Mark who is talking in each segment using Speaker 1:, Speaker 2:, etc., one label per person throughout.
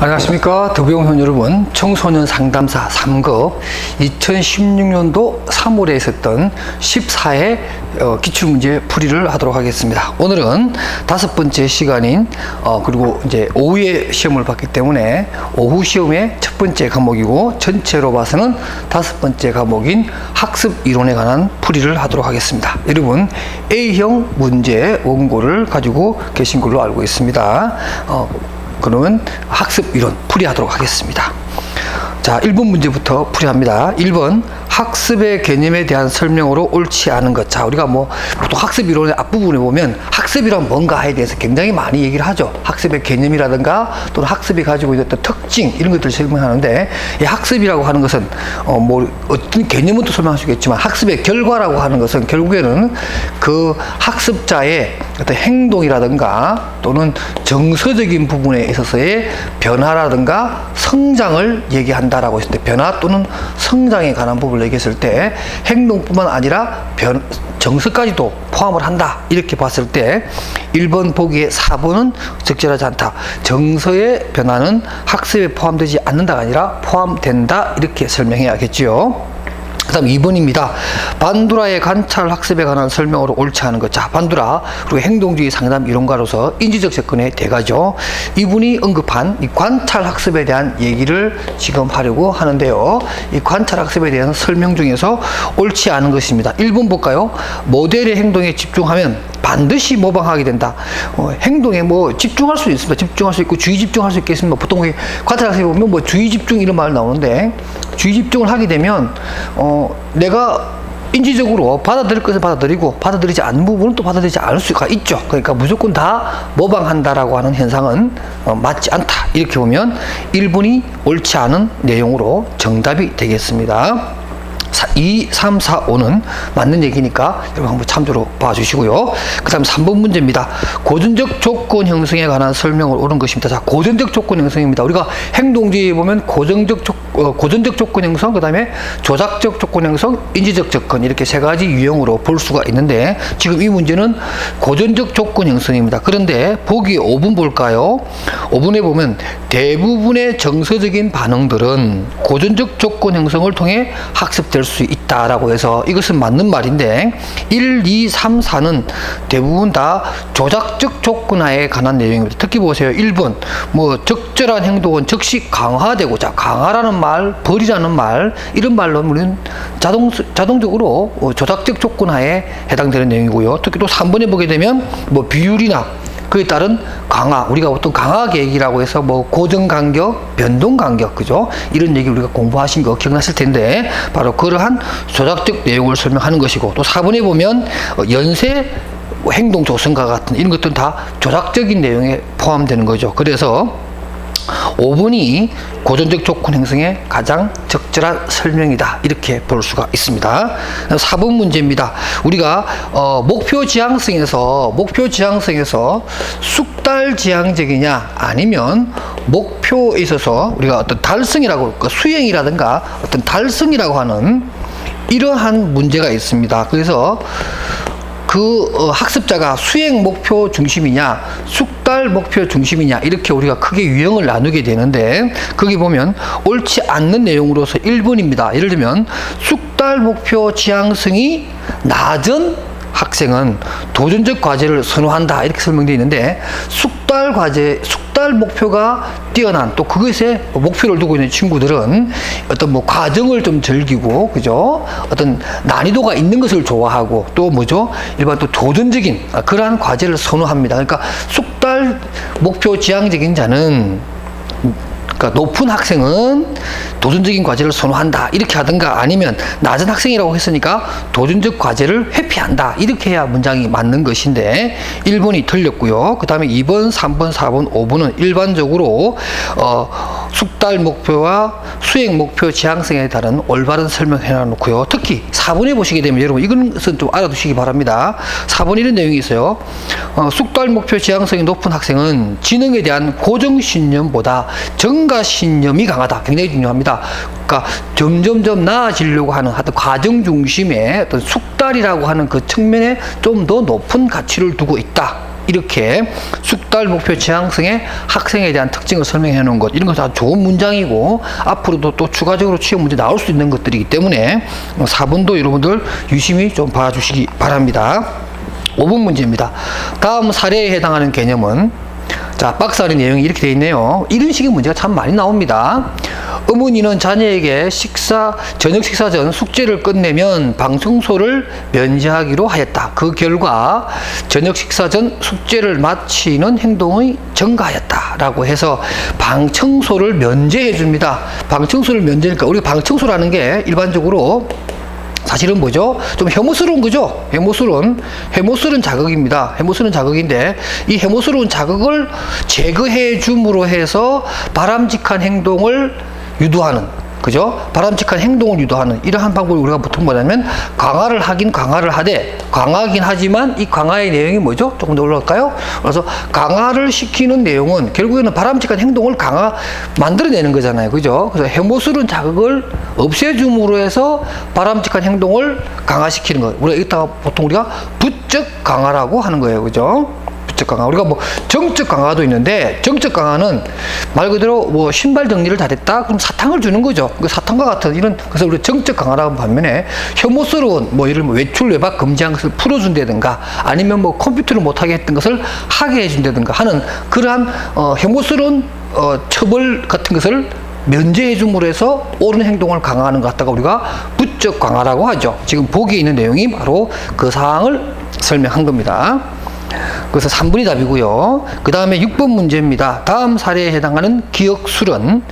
Speaker 1: 안녕하십니까. 더비용선 여러분, 청소년 상담사 3급 2016년도 3월에 있었던 14회 기출문제 풀이를 하도록 하겠습니다. 오늘은 5번째 시간인 그리고 이제 오후에 시험을 봤기 때문에 오후 시험의 첫 번째 과목이고, 전체로 봐서는 5번째 과목인 학습 이론에 관한 풀이를 하도록 하겠습니다. 여러분 A형 문제 원고를 가지고 계신 걸로 알고 있습니다. 그러면 학습 이론 풀이하도록 하겠습니다. 자, 1번 문제부터 풀이합니다. 1번, 학습의 개념에 대한 설명으로 옳지 않은 것. 자, 우리가 뭐 보통 학습 이론의 앞부분에 보면 학습이란 뭔가에 대해서 굉장히 많이 얘기를 하죠. 학습의 개념이라든가 또는 학습이 가지고 있는 어떤 특징, 이런 것들을 설명하는데, 이 학습이라고 하는 것은 뭐 어떤 개념은 또 설명할 수 있겠지만, 학습의 결과라고 하는 것은 결국에는 그 학습자의 어떤 행동이라든가 또는 정서적인 부분에 있어서의 변화라든가 성장을 얘기한다라고 했을 때, 변화 또는 성장에 관한 부분을 얘기했을 때 행동뿐만 아니라 정서까지도 포함을 한다, 이렇게 봤을 때 1번 보기에 4번은 적절하지 않다. 정서의 변화는 학습에 포함되지 않는다가 아니라 포함된다, 이렇게 설명해야겠지요. 그 다음 2번입니다. 반두라의 관찰 학습에 관한 설명으로 옳지 않은 것. 자, 반두라 그리고 행동주의 상담 이론가로서 인지적 접근의 대가죠. 이분이 언급한 이 관찰 학습에 대한 얘기를 지금 하려고 하는데요. 이 관찰 학습에 대한 설명 중에서 옳지 않은 것입니다. 1번 볼까요? 모델의 행동에 집중하면 반드시 모방하게 된다. 행동에 뭐 집중할 수 있습니다. 집중할 수 있고 주의 집중할 수 있겠습니다. 보통 관찰 학습에 보면 뭐 주의 집중 이런 말 나오는데, 주의 집중을 하게 되면 내가 인지적으로 받아들일 것을 받아들이고 받아들이지 않는 부분은 또 받아들이지 않을 수가 있죠. 그러니까 무조건 다 모방한다라고 하는 현상은 맞지 않다. 이렇게 보면 1번이 옳지 않은 내용으로 정답이 되겠습니다. 2, 3, 4, 5는 맞는 얘기니까 여러분 한번 참조로 봐주시고요. 그 다음 3번 문제입니다. 고전적 조건 형성에 관한 설명을 옳은 것입니다. 자, 고전적 조건 형성입니다. 우리가 행동주의에 보면 고전적 조건 형성, 그 다음에 조작적 조건 형성, 인지적 접근, 이렇게 세 가지 유형으로 볼 수가 있는데, 지금 이 문제는 고전적 조건 형성입니다. 그런데 보기 5번 볼까요? 5번에 보면 대부분의 정서적인 반응들은 고전적 조건 형성을 통해 학습될 수 있다라고 해서 이것은 맞는 말인데, 1, 2, 3, 4는 대부분 다 조작적 조건화에 관한 내용입니다. 특히 보세요. 1번, 뭐 적절한 행동은 즉시 강화되고, 자, 강화라는 말, 벌이라는 말, 이런 말로 우리는 자동적으로 조작적 조건화에 해당되는 내용이고요. 특히 또 3번에 보게 되면 뭐 비율이나 그에 따른 강화, 우리가 어떤 강화 계획이라고 해서 뭐 고정 간격, 변동 간격, 그죠? 이런 얘기 우리가 공부하신 거 기억나실 텐데, 바로 그러한 조작적 내용을 설명하는 것이고, 또 4번에 보면 연쇄 행동 조성과 같은 이런 것들은 다 조작적인 내용에 포함되는 거죠. 그래서 5번이 고전적 조건 형성의 가장 적절한 설명이다, 이렇게 볼 수가 있습니다. 4번 문제입니다. 우리가 목표 지향성에서 숙달 지향적이냐 아니면 목표에 있어서 우리가 어떤 달성이라고, 수행이라든가 어떤 달성이라고 하는 이러한 문제가 있습니다. 그래서 학습자가 수행 목표 중심이냐 숙달 목표 중심이냐, 이렇게 우리가 크게 유형을 나누게 되는데, 거기 보면 옳지 않는 내용으로서 1번입니다. 예를 들면 숙달 목표 지향성이 낮은 학생은 도전적 과제를 선호한다, 이렇게 설명되어 있는데, 숙달 목표가 뛰어난, 또 그것에 목표를 두고 있는 친구들은 어떤 뭐 과정을 좀 즐기고, 그죠? 어떤 난이도가 있는 것을 좋아하고, 또 뭐죠? 일반 또 도전적인 그러한 과제를 선호합니다. 그러니까 숙달 목표 지향적인 자는, 그러니까 높은 학생은 도전적인 과제를 선호한다, 이렇게 하든가, 아니면 낮은 학생이라고 했으니까 도전적 과제를 회피한다, 이렇게 해야 문장이 맞는 것인데 1번이 틀렸고요. 그 다음에 2번, 3번, 4번, 5번은 일반적으로 숙달 목표와 수행 목표 지향성에 따른 올바른 설명을 해놓고요. 특히 4번에 보시게 되면 여러분 이것은 좀 알아두시기 바랍니다. 4번 이런 내용이 있어요. 숙달 목표 지향성이 높은 학생은 지능에 대한 고정신념보다 정가신념이 강하다. 굉장히 중요합니다. 그러니까 점점점 나아지려고 하는 과정 중심의 어떤 숙달이라고 하는 그 측면에 좀 더 높은 가치를 두고 있다. 이렇게 숙달 목표 지향성의 학생에 대한 특징을 설명해 놓은 것, 이런 것은 아주 좋은 문장이고 앞으로도 또 추가적으로 취업 문제 나올 수 있는 것들이기 때문에 4번도 여러분들 유심히 좀 봐주시기 바랍니다. 5번 문제입니다. 다음 사례에 해당하는 개념은, 자, 박스 안에 내용이 이렇게 되어 있네요. 이런 식의 문제가 참 많이 나옵니다. 어머니는 자녀에게 저녁 식사 전 숙제를 끝내면 방 청소를 면제하기로 하였다. 그 결과 저녁 식사 전 숙제를 마치는 행동이 증가하였다 라고 해서 방 청소를 면제해 줍니다. 방 청소를 면제니까 우리가 방 청소라는 게 일반적으로 사실은 뭐죠? 좀 혐오스러운 거죠? 혐오스러운 자극입니다. 혐오스러운 자극인데, 이 혐오스러운 자극을 제거해 줌으로 해서 바람직한 행동을 유도하는, 그죠? 바람직한 행동을 유도하는 이러한 방법을 우리가 보통 뭐냐면 강화를 하되, 강화하긴 하지만 이 강화의 내용이 뭐죠? 조금 더 올라갈까요? 그래서 강화를 시키는 내용은 결국에는 바람직한 행동을 만들어내는 거잖아요, 그죠? 그래서 혐오스러운 자극을 없애줌으로 해서 바람직한 행동을 강화시키는 거, 우리가 이따가 보통 우리가 부적 강화라고 하는 거예요, 그죠? 부적 강화. 우리가 뭐 정적 강화도 있는데, 정적 강화는 말 그대로 뭐 신발 정리를 다 했다 그럼 사탕을 주는 거죠. 그 사탕과 같은 이런, 그래서 우리 정적 강화라고 반면에 혐오스러운 뭐 예를 들면 외출 외박 금지한 것을 풀어준다든가 아니면 뭐 컴퓨터를 못하게 했던 것을 하게 해준다든가 하는 그러한 혐오스러운 처벌 같은 것을 면제해 줌으로 해서 옳은 행동을 강화하는 것 갖다가 우리가 부적 강화라고 하죠. 지금 보기에 있는 내용이 바로 그 사항을 설명한 겁니다. 그래서 3번이 답이고요. 그 다음에 6번 문제입니다. 다음 사례에 해당하는 기억술은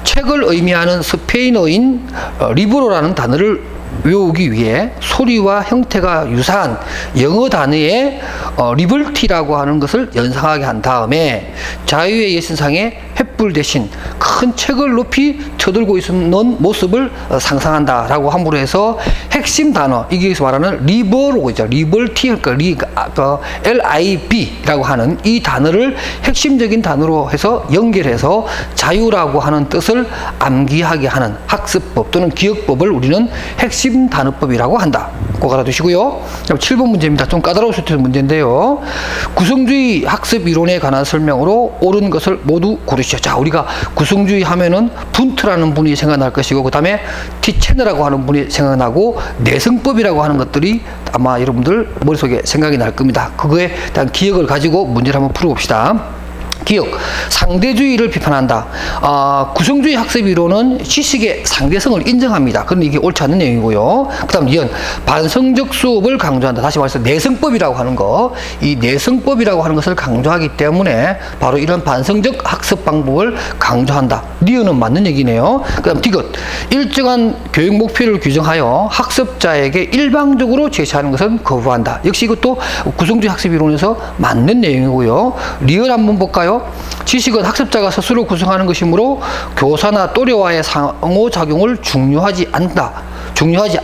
Speaker 1: 책을 의미하는 스페인어인 리브로라는 단어를 외우기 위해 소리와 형태가 유사한 영어 단어의 리버티라고 하는 것을 연상하게 한 다음에 자유의 예신상에 횃불 대신 큰 책을 높이 쳐들고 있는 모습을 상상한다 라고 함으로 해서 핵심 단어, 이게서 말하는 리버로죠. 리버티, 그러니까 LIB라고 하는 이 단어를 핵심적인 단어로 해서 연결해서 자유라고 하는 뜻을 암기하게 하는 학습법 또는 기억법을 우리는 핵심 단어법이라고 한다. 꼭 알아두시고요. 7번 문제입니다. 좀 까다로울 수 있는 문제인데요. 구성주의 학습 이론에 관한 설명으로 옳은 것을 모두 고르시오. 자, 우리가 구성주의 하면은 분트라는 분이 생각날 것이고, 그 다음에 티체너라고 하는 분이 생각나고, 내성법이라고 하는 것들이 아마 여러분들 머릿속에 생각이 날 겁니다. 그거에 대한 기억을 가지고 문제를 한번 풀어봅시다. 기억, 상대주의를 비판한다. 구성주의 학습 이론은 지식의 상대성을 인정합니다. 그런데 이게 옳지 않는 내용이고요. 그 다음 이은 반성적 수업을 강조한다. 다시 말해서 내성법이라고 하는 거, 이 내성법이라고 하는 것을 강조하기 때문에 바로 이런 반성적 학습 방법을 강조한다. 니은은 맞는 얘기네요. 그 다음 디귿, 일정한 교육 목표를 규정하여 학습자에게 일방적으로 제시하는 것은 거부한다. 역시 이것도 구성주의 학습 이론에서 맞는 내용이고요. 리을 한번 볼까요? 지식은 학습자가 스스로 구성하는 것이므로 교사나 또래와의 상호작용을 중요하지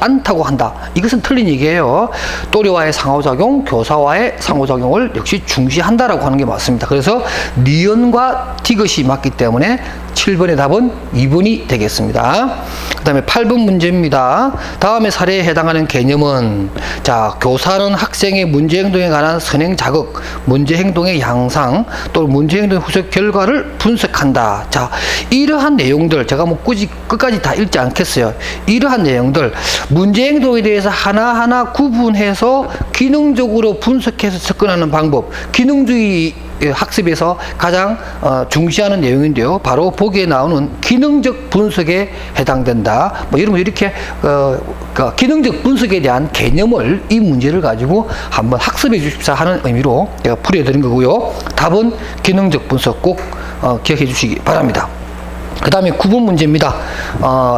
Speaker 1: 않다고 한다. 이것은 틀린 얘기예요. 또래와의 상호작용, 교사와의 상호작용을 역시 중시한다라고 하는 게 맞습니다. 그래서 니은과 디귿이 맞기 때문에 7번의 답은 2번이 되겠습니다. 그 다음에 8번 문제입니다. 다음의 사례에 해당하는 개념은, 자, 교사는 학생의 문제행동에 관한 선행 자극, 문제행동의 양상, 또 문제행동의 후속 결과를 분석한다. 자, 이러한 내용들 제가 뭐 굳이 끝까지 다 읽지 않겠어요. 이러한 내용들, 문제행동에 대해서 하나하나 구분해서 기능적으로 분석해서 접근하는 방법, 기능주의 학습에서 가장 중시하는 내용인데요. 바로 보기에 나오는 기능적 분석에 해당된다. 뭐 여러분 이렇게 기능적 분석에 대한 개념을 이 문제를 가지고 한번 학습해 주십사 하는 의미로 제가 풀이해드린 거고요. 답은 기능적 분석 꼭 기억해 주시기 바랍니다. 그 다음에 9번 문제입니다.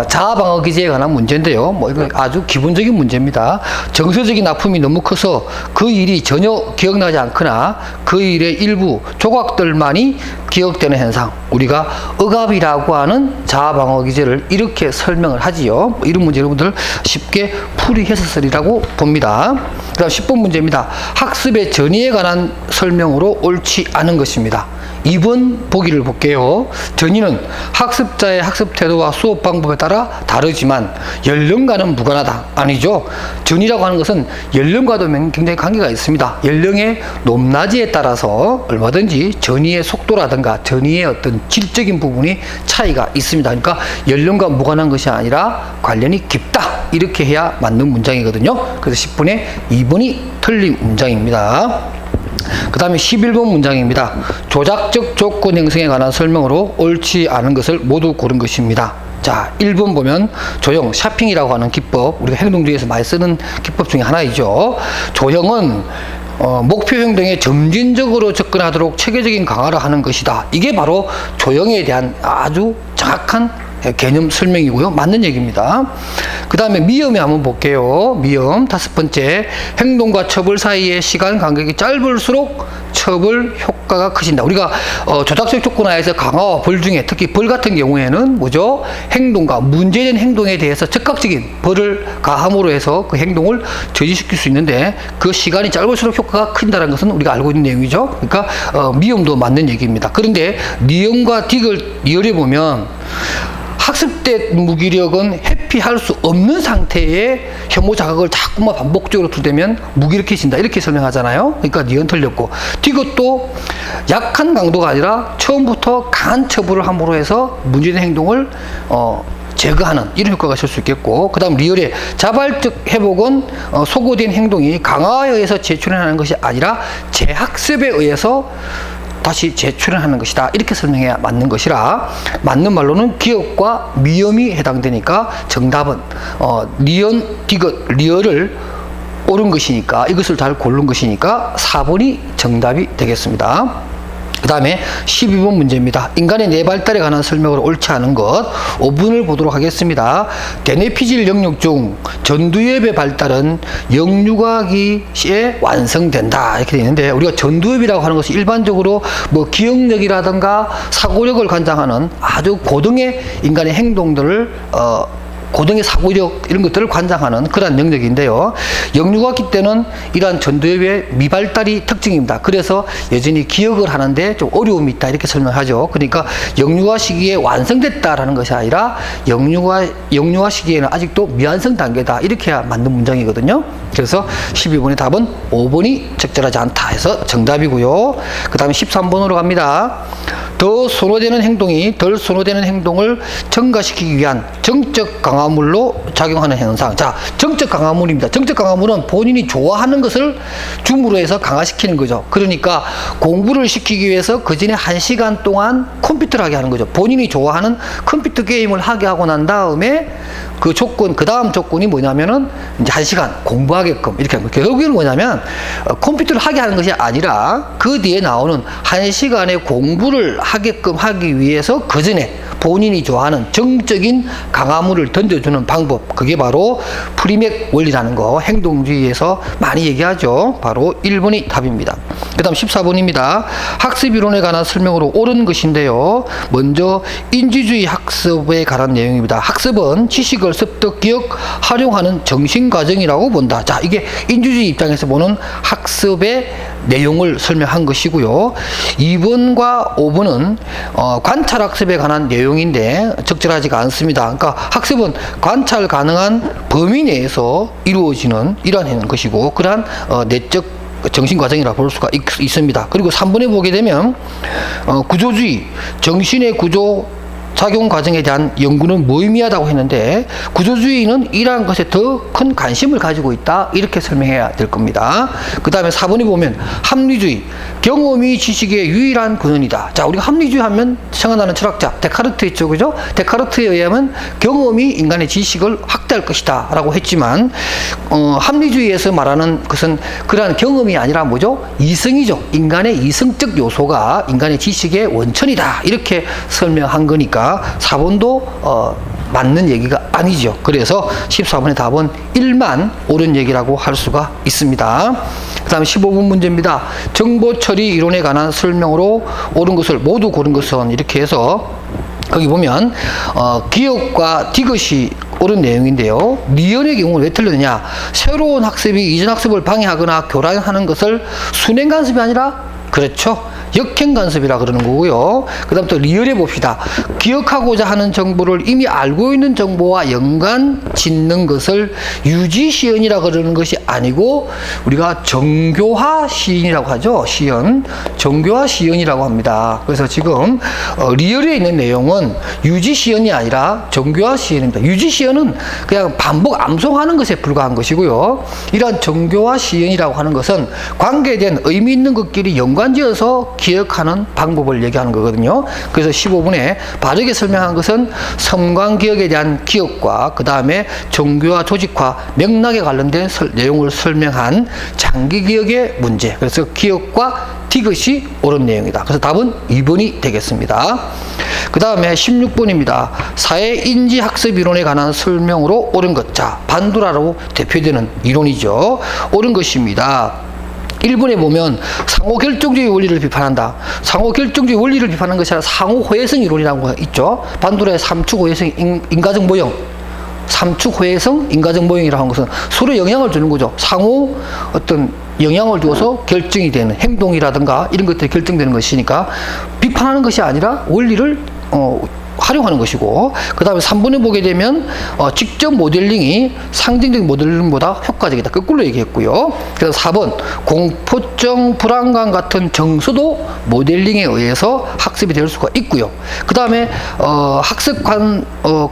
Speaker 1: 자아방어 기제에 관한 문제인데요. 뭐 이거 아주 기본적인 문제입니다. 정서적인 아픔이 너무 커서 그 일이 전혀 기억나지 않거나 그 일의 일부 조각들만이 기억되는 현상, 우리가 억압이라고 하는 자아방어 기제를 이렇게 설명을 하지요. 이런 문제 여러분들 쉽게 풀이했었으리라고 봅니다. 그 다음 10번 문제입니다. 학습의 전이에 관한 설명으로 옳지 않은 것입니다. 2번 보기를 볼게요. 전이는 학습자의 학습 태도와 수업 방법에 따라 다르지만 연령과는 무관하다. 아니죠. 전이라고 하는 것은 연령과도 굉장히 관계가 있습니다. 연령의 높낮이에 따라서 얼마든지 전이의 속도라든가 전이의 어떤 질적인 부분이 차이가 있습니다. 그러니까 연령과 무관한 것이 아니라 관련이 깊다. 이렇게 해야 맞는 문장이거든요. 그래서 10분의 2번이 틀린 문장입니다. 그 다음에 11번 문장입니다. 조작적 조건 형성에 관한 설명으로 옳지 않은 것을 모두 고른 것입니다. 자, 1번 보면 조형, 샤핑이라고 하는 기법, 우리가 행동주의에서 많이 쓰는 기법 중에 하나이죠. 조형은 목표 행동에 점진적으로 접근하도록 체계적인 강화를 하는 것이다. 이게 바로 조형에 대한 아주 정확한 개념 설명이고요. 맞는 얘기입니다. 그 다음에 미음에 한번 볼게요. 미음 5번째, 행동과 처벌 사이의 시간 간격이 짧을수록 처벌 효과가 커진다. 우리가 조작적 조건 하에서 강화와 벌 중에 특히 벌 같은 경우에는 뭐죠? 행동과 문제된 행동에 대해서 적극적인 벌을 가함으로 해서 그 행동을 저지시킬 수 있는데 그 시간이 짧을수록 효과가 큰다는 것은 우리가 알고 있는 내용이죠. 그러니까 미음도 맞는 얘기입니다. 그런데 니은과 딕을 이어려 보면 학습대 무기력은 회피할 수 없는 상태의 혐오 자극을 자꾸만 반복적으로 두대면 무기력해진다. 이렇게 설명하잖아요. 그러니까 니은 틀렸고, 디귿도 약한 강도가 아니라 처음부터 강한 처벌을 함으로 해서 문제된 행동을 제거하는 이런 효과가 있을 수 있겠고, 그 다음 리얼의 자발적 회복은 소거된 행동이 강화에 의해서 재출현하는 것이 아니라 재학습에 의해서 다시 재출현하는 것이다. 이렇게 설명해야 맞는 것이라, 맞는 말로는 기억과 미음이 해당되니까 정답은 니은, 디귿, 리얼을 옳은 것이니까, 이것을 잘 고른 것이니까 4번이 정답이 되겠습니다. 그 다음에 12번 문제입니다. 인간의 뇌발달에 관한 설명으로 옳지 않은 것 5분을 보도록 하겠습니다. 대뇌피질 영역 중 전두엽의 발달은 영유아기에 완성된다. 이렇게 되어 있는데, 우리가 전두엽이라고 하는 것이 일반적으로 뭐 기억력이라든가 사고력을 관장하는 아주 고등의 인간의 행동들을 고등의 사고력 이런 것들을 관장하는 그러한 영역인데요. 영유아기 때는 이러한 전두엽의 미발달이 특징입니다. 그래서 여전히 기억을 하는데 좀 어려움이 있다. 이렇게 설명하죠. 그러니까 영유아 시기에 완성됐다라는 것이 아니라 영유아 시기에는 아직도 미완성 단계다. 이렇게 해야 맞는 문장이거든요. 그래서 12번의 답은 5번이 적절하지 않다 해서 정답이고요. 그 다음에 13번으로 갑니다. 더 선호되는 행동이 덜 선호되는 행동을 증가시키기 위한 정적 강화물로 작용하는 현상. 자, 정적 강화물입니다. 정적 강화물은 본인이 좋아하는 것을 줌으로 해서 강화시키는 거죠. 그러니까 공부를 시키기 위해서 그 전에 1시간 동안 컴퓨터를 하게 하는 거죠. 본인이 좋아하는 컴퓨터 게임을 하게 하고 난 다음에 그 조건, 그 다음 조건이 뭐냐면은 이제 1시간 공부하게끔 이렇게 하는 거예요. 결국에는 뭐냐면 컴퓨터를 하게 하는 것이 아니라 그 뒤에 나오는 1시간의 공부를 하게끔 하기 위해서 그 전에 본인이 좋아하는 정적인 강화물을 던져주는 방법, 그게 바로 프리맥 원리라는 거 행동주의에서 많이 얘기하죠. 바로 1번이 답입니다. 그 다음 14번입니다. 학습이론에 관한 설명으로 옳은 것인데요. 먼저 인지주의 학습에 관한 내용입니다. 학습은 지식을 습득, 기억, 활용하는 정신과정이라고 본다. 자, 이게 인지주의 입장에서 보는 학습의 내용을 설명한 것이고요. 2번과 5번은 관찰학습에 관한 내용인데 적절하지가 않습니다. 그러니까 학습은 관찰 가능한 범위 내에서 이루어지는 이러한 것이고, 그러한 내적 정신과정이라 볼 수가 있습니다. 그리고 3번에 보게 되면 구조주의, 정신의 구조 작용 과정에 대한 연구는 무의미하다고 했는데, 구조주의는 이러한 것에 더 큰 관심을 가지고 있다. 이렇게 설명해야 될 겁니다. 그 다음에 4번에 보면 합리주의, 경험이 지식의 유일한 근원이다. 자, 우리가 합리주의 하면 생각나는 철학자 데카르트 있죠, 그죠? 데카르트에 의하면 경험이 인간의 지식을 확대할 것이다 라고 했지만, 합리주의에서 말하는 것은 그러한 경험이 아니라 뭐죠? 이성이죠. 인간의 이성적 요소가 인간의 지식의 원천이다. 이렇게 설명한 거니까 4번도 맞는 얘기가 아니죠. 그래서 14번의 답은 1만 옳은 얘기라고 할 수가 있습니다. 그 다음 15번 문제입니다. 정보 처리 이론에 관한 설명으로 옳은 것을 모두 고른 것은, 이렇게 해서 거기 보면 기억과 디귿이 옳은 내용인데요. 니은의 경우는 왜 틀렸느냐? 새로운 학습이 이전 학습을 방해하거나 교란하는 것을 순행 간섭이 아니라, 그렇죠, 역행 간섭이라 그러는 거고요. 그 다음 또 리얼해 봅시다. 기억하고자 하는 정보를 이미 알고 있는 정보와 연관 짓는 것을 유지시연이라 그러는 것이 아니고 우리가 정교화 시연이라고 하죠. 시연. 정교화 시연이라고 합니다. 그래서 지금 리얼에 있는 내용은 유지시연이 아니라 정교화 시연입니다. 유지시연은 그냥 반복 암송하는 것에 불과한 것이고요. 이러한 정교화 시연이라고 하는 것은 관계에 대한 의미 있는 것끼리 연관지어서 기억하는 방법을 얘기하는 거거든요. 그래서 15분에 바르게 설명한 것은 섬광기억에 대한 기억과 그 다음에 정교화 조직화 맥락에 관련된 내용을 설명한 장기기억의 문제. 그래서 기억과 디귿이 옳은 내용이다. 그래서 답은 2번이 되겠습니다. 그 다음에 16번입니다. 사회인지학습이론에 관한 설명으로 옳은 것. 자, 반두라로 대표되는 이론이죠. 옳은 것입니다. 1번에 보면 상호결정주의 원리를 비판한다. 상호결정주의 원리를 비판하는 것이 아니라 상호호혜성 이론이라고 있죠. 반두라의 삼축호혜성 인과적 모형. 삼축호혜성 인과적 모형이라고 하는 것은 서로 영향을 주는 거죠. 상호 어떤 영향을 주어서 결정이 되는 행동이라든가 이런 것들이 결정되는 것이니까 비판하는 것이 아니라 원리를 활용하는 것이고, 그 다음에 3번에 보게 되면 직접 모델링이 상징적인 모델링보다 효과적이다. 거꾸로 얘기했고요. 그래서 4번 공포증, 불안감 같은 정서도 모델링에 의해서 학습이 될 수가 있고요. 그 다음에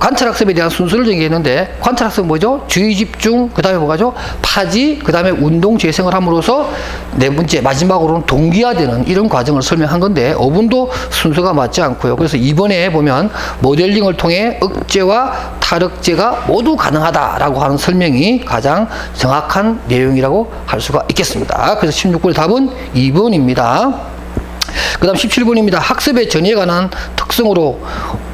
Speaker 1: 관찰학습에 대한 순서를 얘기했는데, 관찰학습은 뭐죠? 주의 집중, 그 다음에 뭐가죠? 파지, 그 다음에 운동 재생을 함으로써 네 번째 마지막으로는 동기화되는 이런 과정을 설명한 건데 5번도 순서가 맞지 않고요. 그래서 2번에 보면 모델링을 통해 억제와 탈억제가 모두 가능하다라고 하는 설명이 가장 정확한 내용이라고 할 수가 있겠습니다. 그래서 16번의 답은 2번입니다. 그 다음 17번입니다. 학습의 전이에 관한 특성으로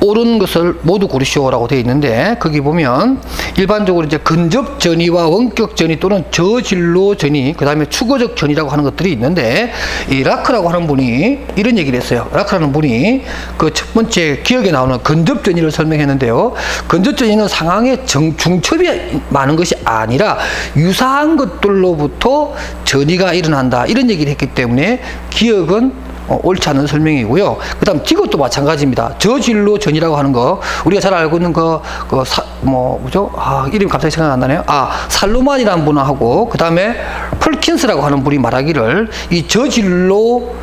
Speaker 1: 옳은 것을 모두 고르시오라고 되어 있는데, 거기 보면 일반적으로 이제 근접 전이와 원격 전이 또는 저진로 전이, 그 다음에 추구적 전이라고 하는 것들이 있는데, 이 라크라고 하는 분이 이런 얘기를 했어요. 라크라는 분이 그 첫 번째 기억에 나오는 근접 전이를 설명했는데요. 근접 전이는 상황의 중첩이 많은 것이 아니라 유사한 것들로부터 전이가 일어난다. 이런 얘기를 했기 때문에 기억은 옳지 않은 설명이고요. 그 다음 디귿도 마찬가지입니다. 저진로 전이라고 하는 거, 우리가 잘 알고 있는 뭐죠? 이름이 갑자기 생각 안 나네요. 살로만이라는 분하고, 그 다음에 폴킨스라고 하는 분이 말하기를 이 저진로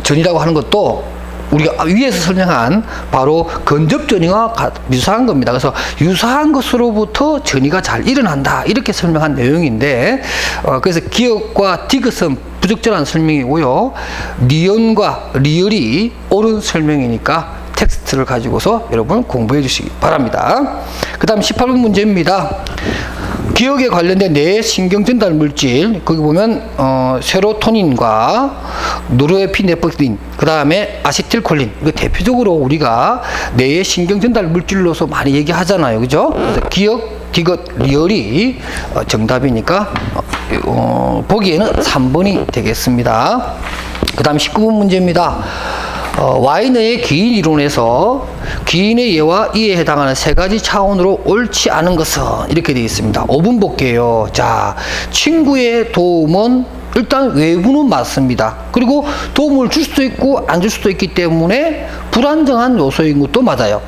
Speaker 1: 전이라고 하는 것도 우리가 위에서 설명한 바로 근접 전이와 유사한 겁니다. 그래서 유사한 것으로부터 전이가 잘 일어난다. 이렇게 설명한 내용인데, 그래서 기억과 디귿은 부적절한 설명이고요. 리언과 리얼이 옳은 설명이니까 텍스트를 가지고서 여러분 공부해 주시기 바랍니다. 그 다음 18번 문제입니다. 기억에 관련된 뇌 신경 전달 물질, 거기 보면 세로토닌과 노르에피네프린, 그 다음에 아세틸콜린, 이거 대표적으로 우리가 뇌의 신경 전달 물질로서 많이 얘기하잖아요, 그죠? 그래서 기억, 디귿, 리얼이 정답이니까 보기에는 3번이 되겠습니다. 그 다음 19번 문제입니다. 와이너의 기인 이론에서 기인의 예와 이에 해당하는 세 가지 차원으로 옳지 않은 것은 이렇게 되어 있습니다. 5번 볼게요. 자, 친구의 도움은 일단 외부는 맞습니다. 그리고 도움을 줄 수도 있고 안 줄 수도 있기 때문에 불안정한 요소인 것도 맞아요.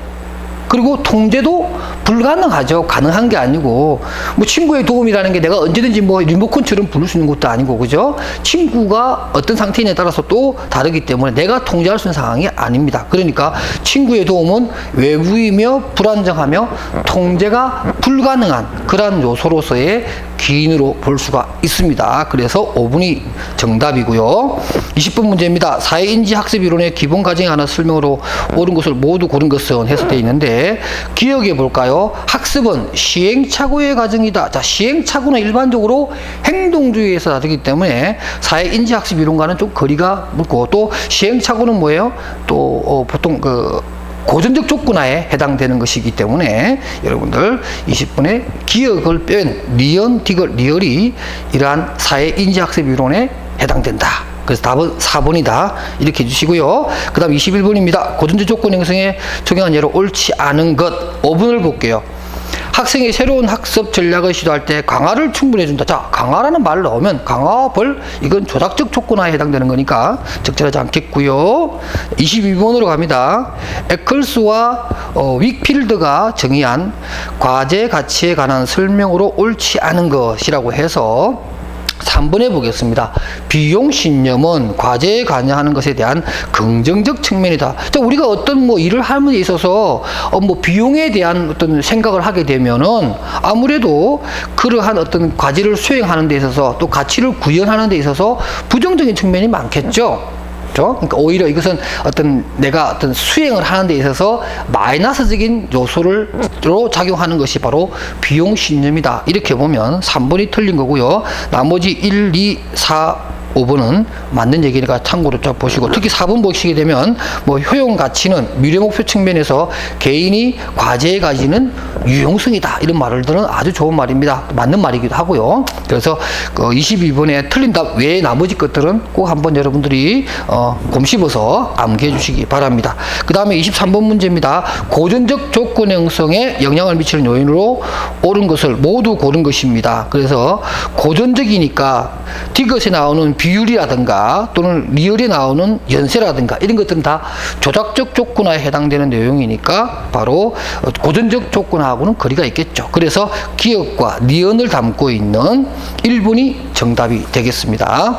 Speaker 1: 그리고 통제도 불가능하죠. 가능한 게 아니고, 뭐 친구의 도움이라는 게 내가 언제든지 뭐 리모컨처럼 부를 수 있는 것도 아니고, 그죠? 친구가 어떤 상태냐에 따라서 또 다르기 때문에 내가 통제할 수 있는 상황이 아닙니다. 그러니까 친구의 도움은 외부이며 불안정하며 통제가 불가능한 그러한 요소로서의 기인으로 볼 수가 있습니다. 그래서 5번이 정답이고요. 20번 문제입니다. 사회인지학습이론의 기본 과정에 관한 설명으로 옳은 것을 모두 고른 것은 해서 되어 있는데, 기억해 볼까요? 학습은 시행착오의 과정이다. 자, 시행착오는 일반적으로 행동주의에서 다르기 때문에 사회인지학습이론과는 좀 거리가 멀고, 또 시행착오는 뭐예요? 또 보통 고전적 조건하에 해당되는 것이기 때문에 여러분들 20분에 기억을 뺀 리언, 디귿, 리얼이 이러한 사회인지학습 이론에 해당된다. 그래서 답은 4번이다. 이렇게 해주시고요. 그 다음 21번입니다. 고전적 조건 형성에 적용한 예로 옳지 않은 것 5번을 볼게요. 학생이 새로운 학습 전략을 시도할 때 강화를 충분히 해준다. 자, 강화라는 말을 넣으면 강화와 벌, 이건 조작적 조건화에 해당되는 거니까 적절하지 않겠고요. 22번으로 갑니다. 에클스와 윅필드가 정의한 과제 가치에 관한 설명으로 옳지 않은 것이라고 해서 3번에 보겠습니다. 비용신념은 과제에 관여하는 것에 대한 긍정적 측면이다. 자, 우리가 어떤 일을 하는 데 있어서 비용에 대한 어떤 생각을 하게 되면은 아무래도 그러한 어떤 과제를 수행하는 데 있어서 또 가치를 구현하는 데 있어서 부정적인 측면이 많겠죠. 그러니까 오히려 이것은 내가 어떤 수행을 하는 데 있어서 마이너스적인 요소로 작용하는 것이 바로 비용신념이다. 이렇게 보면 3번이 틀린 거고요. 나머지 1, 2, 4, 5번은 맞는 얘기니까 참고로 잘 보시고, 특히 4번 보시게 되면 효용 가치는 미래 목표 측면에서 개인이 과제에 가지는 유용성이다, 이런 말들은 아주 좋은 말입니다. 맞는 말이기도 하고요. 그래서 22번에 틀린 답 외에 나머지 것들은 꼭 한번 여러분들이 곰씹어서 암기해 주시기 바랍니다. 그 다음에 23번 문제입니다. 고전적 조건 형성에 영향을 미치는 요인으로 옳은 것을 모두 고른 것입니다. 그래서 고전적이니까 디귿에 나오는 비율이라든가 또는 리얼에 나오는 연세라든가 이런 것들은 다 조작적 조건화에 해당되는 내용이니까 바로 고전적 조건화하고는 거리가 있겠죠. 그래서 기억과 니언을 담고 있는 1번이 정답이 되겠습니다.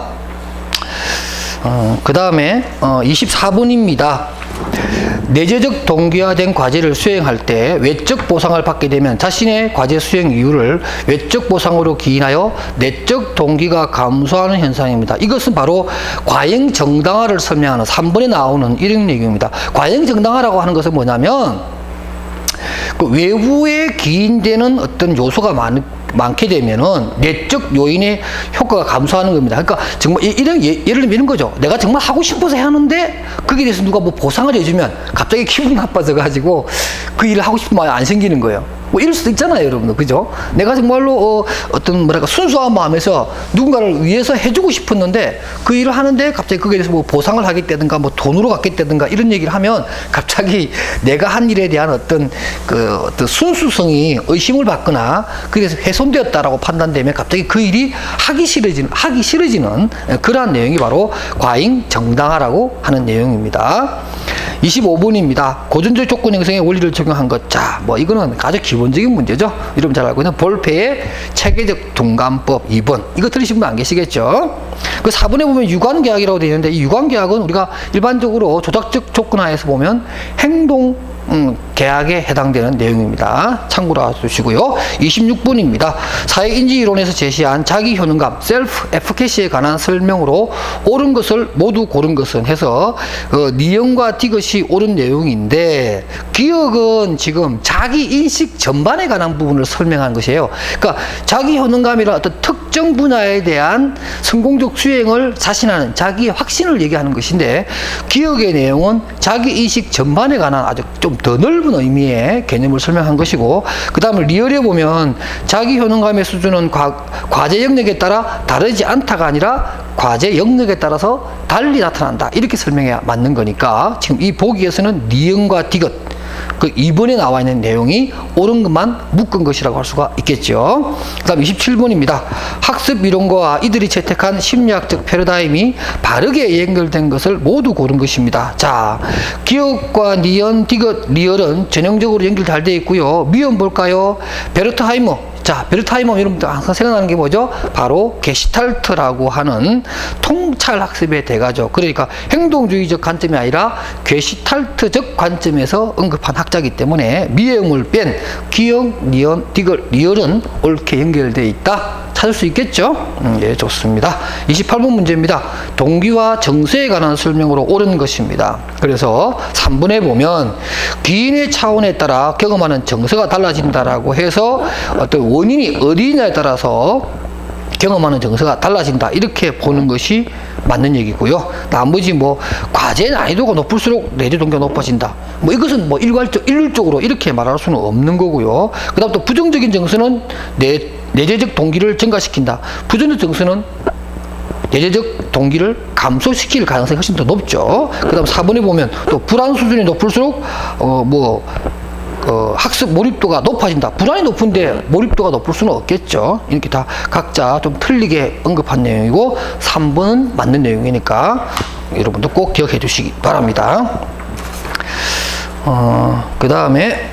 Speaker 1: 그 다음에 24번입니다. 내재적 동기화된 과제를 수행할 때 외적 보상을 받게 되면 자신의 과제 수행 이유를 외적 보상으로 기인하여 내적 동기가 감소하는 현상입니다. 이것은 바로 과잉 정당화를 설명하는 3번에 나오는 이런 얘기입니다. 과잉 정당화라고 하는 것은 뭐냐면 그 외부에 기인되는 어떤 요소가 많게 되면은 내적 요인의 효과가 감소하는 겁니다. 그러니까 정말 예를 들면 이런 거죠. 내가 정말 하고 싶어서 하는데 거기에 대해서 누가 보상을 해주면 갑자기 기분이 나빠져 가지고 그 일을 하고 싶은 마음이 안 생기는 거예요. 이럴 수도 있잖아요, 여러분들. 그죠? 내가 정말로 순수한 마음에서 누군가를 위해서 해주고 싶었는데 그 일을 하는데 갑자기 거기에 대해서 보상을 하겠다든가 돈으로 갚겠다든가 이런 얘기를 하면 갑자기 내가 한 일에 대한 어떤 순수성이 의심을 받거나 그래서 훼손되었다라고 판단되면 갑자기 그 일이 하기 싫어지는 그러한 내용이 바로 과잉 정당화라고 하는 내용입니다. 25번입니다. 고전적 조건 형성의 원리를 적용한 것. 자, 이거는 아주 기본적인 문제죠. 여러분 잘 알고 있는 볼페의 체계적 둔감법 2번. 이거 들으신 분 안 계시겠죠? 그 4번에 보면 유관계약이라고 되어 있는데 이 유관계약은 우리가 일반적으로 조작적 조건화에서 보면 행동 계약에 해당되는 내용입니다. 참고로 해주시고요. 26번입니다. 사회인지이론에서 제시한 자기 효능감, 셀프 에피케시에 관한 설명으로 옳은 것을 모두 고른 것은 해서 니언과 디귿이 옳은 내용인데 기억은 지금 자기 인식 전반에 관한 부분을 설명한 것이에요. 그러니까 자기 효능감이란 어떤 특정 분야에 대한 성공적 수행을 자신하는 자기의 확신을 얘기하는 것인데 기억의 내용은 자기 인식 전반에 관한 아주 좀 더 넓은 의미의 개념을 설명한 것이고, 그 다음에 리얼에 보면 자기 효능감의 수준은 과제 영역에 따라 다르지 않다가 아니라 과제 영역에 따라서 달리 나타난다, 이렇게 설명해야 맞는 거니까 지금 이 보기에서는 니언과 디귿 그 2번에 나와 있는 내용이 옳은 것만 묶은 것이라고 할 수가 있겠죠. 그 다음 27번입니다. 학습 이론과 이들이 채택한 심리학적 패러다임이 바르게 연결된 것을 모두 고른 것입니다. 자, 기억과 니언, 디귿, 리얼은 전형적으로 연결 잘 되어 있고요. 미언 볼까요? 베르트하이머. 자, 베르트하이머 여러분들 항상 생각나는 게 뭐죠? 바로 게시탈트라고 하는 통찰 학습의 대가죠. 그러니까 행동주의적 관점이 아니라 게시탈트적 관점에서 언급한 학자이기 때문에 미음을 뺀 기억, 니언, 디귿, 리얼은 옳게 연결되어 있다. 찾을 수 있겠죠? 예, 좋습니다. 28번 문제입니다. 동기와 정서에 관한 설명으로 옳은 것입니다. 그래서 3번에 보면 기인의 차원에 따라 경험하는 정서가 달라진다라고 해서 어떤 원인이 어디냐에 따라서 경험하는 정서가 달라진다, 이렇게 보는 것이 맞는 얘기고요. 나머지 과제 난이도가 높을수록 내재 동기가 높아진다, 이것은 일률적으로 이렇게 말할 수는 없는 거고요. 그 다음 또 부정적인 정서는 내재적 동기를 증가시킨다. 부정적 정서는 내재적 동기를 감소시킬 가능성이 훨씬 더 높죠. 그 다음 4번에 보면 또 불안 수준이 높을수록 학습 몰입도가 높아진다. 불안이 높은데 몰입도가 높을 수는 없겠죠. 이렇게 다 각자 좀 틀리게 언급한 내용이고 3번은 맞는 내용이니까 여러분도 꼭 기억해 주시기 바랍니다. 그 다음에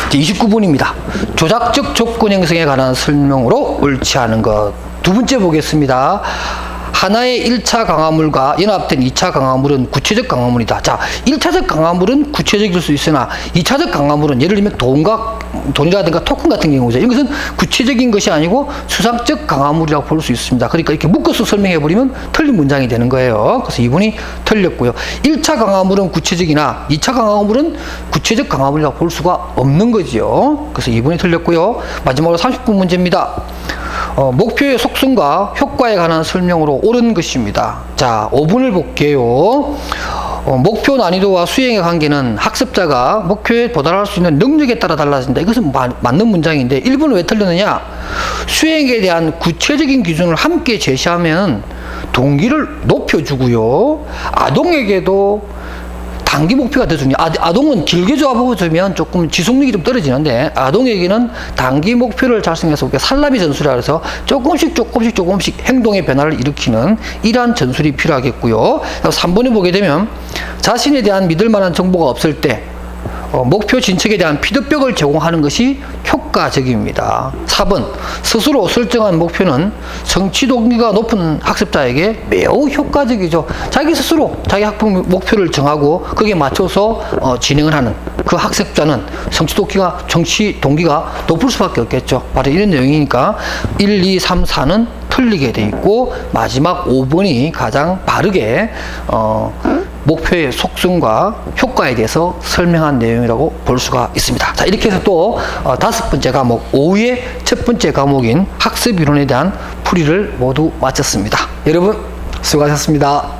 Speaker 1: 29번입니다. 조작적 조건 형성에 관한 설명으로 옳지 않은 것. 두 번째 보겠습니다. 하나의 1차 강화물과 연합된 2차 강화물은 구체적 강화물이다. 자, 1차적 강화물은 구체적일 수 있으나 2차적 강화물은 예를 들면 돈이라든가 토큰 같은 경우죠. 이것은 구체적인 것이 아니고 수상적 강화물이라고 볼 수 있습니다. 그러니까 이렇게 묶어서 설명해버리면 틀린 문장이 되는 거예요. 그래서 이분이 틀렸고요. 1차 강화물은 구체적이나 2차 강화물은 구체적 강화물이라고 볼 수가 없는 거죠. 그래서 이분이 틀렸고요. 마지막으로 30분 문제입니다. 목표의 속성과 효과에 관한 설명으로 옳은 것입니다. 자, 5분을 볼게요. 목표 난이도와 수행의 관계는 학습자가 목표에 도달할 수 있는 능력에 따라 달라진다. 이것은 맞는 문장인데 1번은 왜 틀렸느냐? 수행에 대한 구체적인 기준을 함께 제시하면 동기를 높여주고요. 아동에게도 단기 목표가 더 중요해요. 아동은 길게 잡아보면 조금 지속력이 좀 떨어지는데 아동에게는 단기 목표를 달성해서 살라비 전술이라 해서 조금씩 행동의 변화를 일으키는 이러한 전술이 필요하겠고요. 3번에 보게 되면 자신에 대한 믿을 만한 정보가 없을 때 목표 진척에 대한 피드백을 제공하는 것이 효과적입니다. 4번, 스스로 설정한 목표는 성취 동기가 높은 학습자에게 매우 효과적이죠. 자기 스스로 자기 학습 목표를 정하고 거기에 맞춰서 진행을 하는 그 학습자는 성취 동기가 높을 수밖에 없겠죠. 바로 이런 내용이니까 1, 2, 3, 4는 틀리게 돼 있고 마지막 5번이 가장 바르게 목표의 속성과 효과에 대해서 설명한 내용이라고 볼 수가 있습니다. 자, 이렇게 해서 또 5번째 과목, 오후의 첫 번째 과목인 학습이론에 대한 풀이를 모두 마쳤습니다. 여러분 수고하셨습니다.